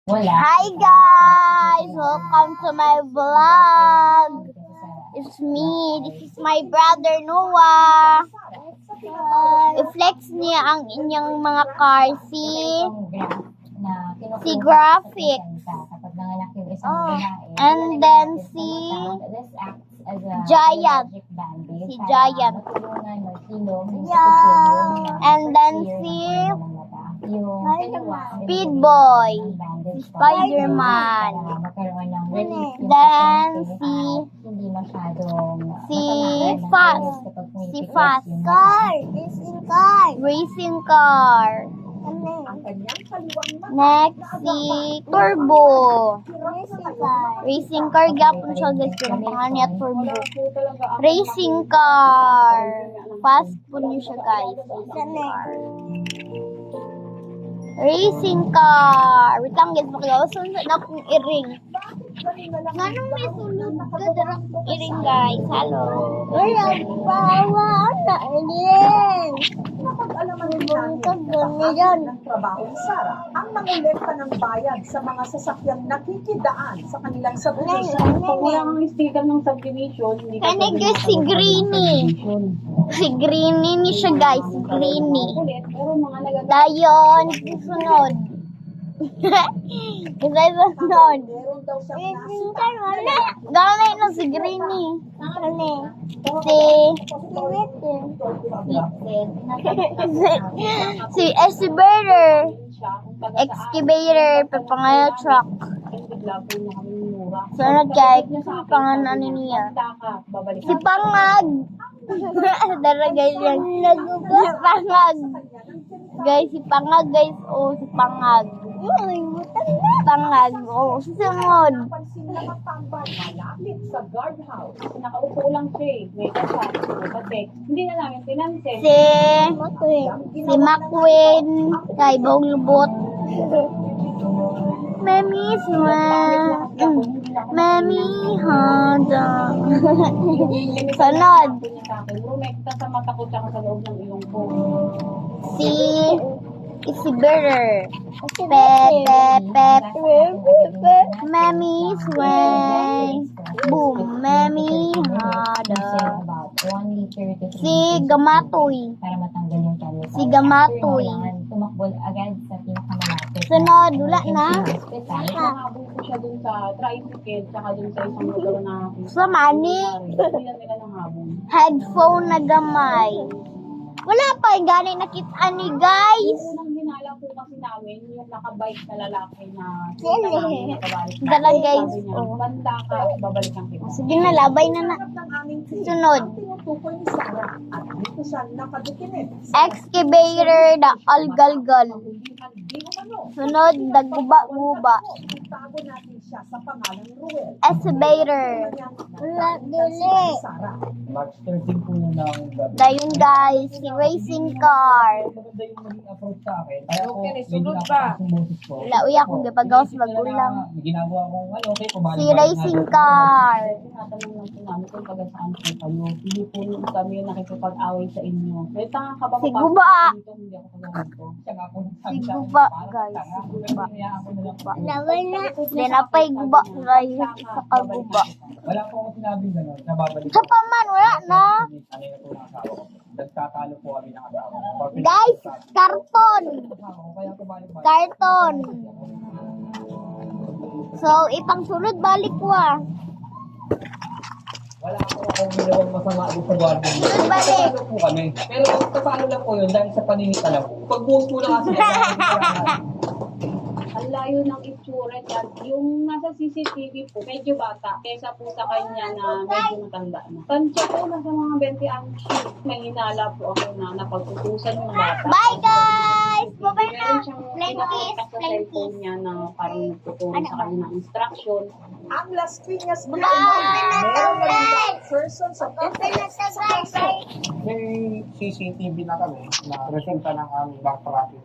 Wala. Hi guys! Welcome to my vlog. It's me. This is my brother Noah. I-flex niya ang inyong mga car. Si Graphic. And then si Giant. Si Giant. And then si Speed Boy. Spider-Man. Then si Fast. Si Fast. Racing car. Next, si Turbo. Racing car. Gapon siya guys. Yung pangalan niya Turbo. Racing car. Fast po niya siya guys. Racing car. Wait lang guys. Makigawasan na akong i-ring. Ganun may sulod ka darang i-ring guys. Hello. Wala bawa na i-ring. Napag-alaman din natin ng trabaho ni Sarah ang mangolekta ng bayad sa mga sasakyang nakikidaan sa kanilang subdivision. Kung wala kang sticker ng subdivision, hindi ka Kaya guys si Greenie. Si Greenie ni siya guys. Si Greenie. Pero mga Dayon. Sunod. Kasi sunod. Meron daw siyang Gamay na si Greenie. Si excavator. Excavator. Pagpangayo truck. Sunod guys. Pangalan niya. Si Pangag. Dara guys yan. Si Pangag. Guys, si Pangag guys. Oh, si Pangag. Pangag. Oh, susunod. pansin na matambay malapit sa guardhouse. Nakaupo lang siya eh. May kasap. May hindi na namin pinansin. Si McQueen. Kay Bong Lubot. Mami Mami Honda. Sunod. Rumekta sa mata ko tsaka sa loob ng iyong phone. Si Bearer. Mami Swing. Boom. Mami Honda. Si Gamatoy. Para matanggal yung camera. Si Gamatoy. Tumakbo agad sa pinakamalapit. Sunod. Wala na. Nakahabol ko siya dun sa tricycle tsaka dun sa isang lugar na Sa mani. hindi na nila ng habon. Headphone na gamay. Wala pa. Gano'y nakita ni guys. Unang hinala po kasi namin yung nakabike na lalaki na Dala guys. Oh. Banda ka, babalikan kita. Sige na. Labay na na. Ng aming team, Sunod. ang tinutukoy ni Sarah at dito siya nakadekinet. Excavator na algalgal. Di umano. Sunod. Daguba-guba. Itago natin siya sa pangalan Ruel. Excavator. Wala dili. Sarah. March 13 po yun ng gabi. Dayun guys. Si racing car. Maganda yung naging approach sa akin. Kaya po, Okay, medyo sunod nakataas yung boses ko. Wala, uy, akong gipagawas magulang. May ginagawa kong, okay, pumalik. Si racing car. Tinatanong lang po namin kung taga saan po kayo. Hindi po yung kami nakikipag-away sa inyo. May tanga ka ba Si mapasok Guba. dito? Hindi ako taga dito. Siya nga po Si guba guys. Si guba. Labay na. Dinapay guba guys. Isa ka guba. Wala po akong sinabing gano'n. Nababalik. Sa paman, wala na. Kanina po ng asawa ko. Nagtatalo po kami ng asawa ko. Guys, karton. Kaya kumalik-balik. Karton. So, ipang sunod balik ko ah. Wala po akong ginawang masama doon sa guardia. Sunod balik. Nagtatalo po kami. Pero paano lang po yun dahil sa paninita lang. Pagbuhos po lang kasi. Ang layo ng itsura at yung nasa CCTV po, medyo bata. Kesa po sa kanya na medyo matanda na. Tansya po, nasa mga 20 anos. May hinala po ako na napagtutusan yung bata. Bye guys. Bye na. Meron siyang Plenty. pinakita sa cellphone niya na parang nagtuturo sa kanya ng instruction. Ang Las Piñas Bye! meron na rin person sa May CCTV na kami na resulta ng aming back traffic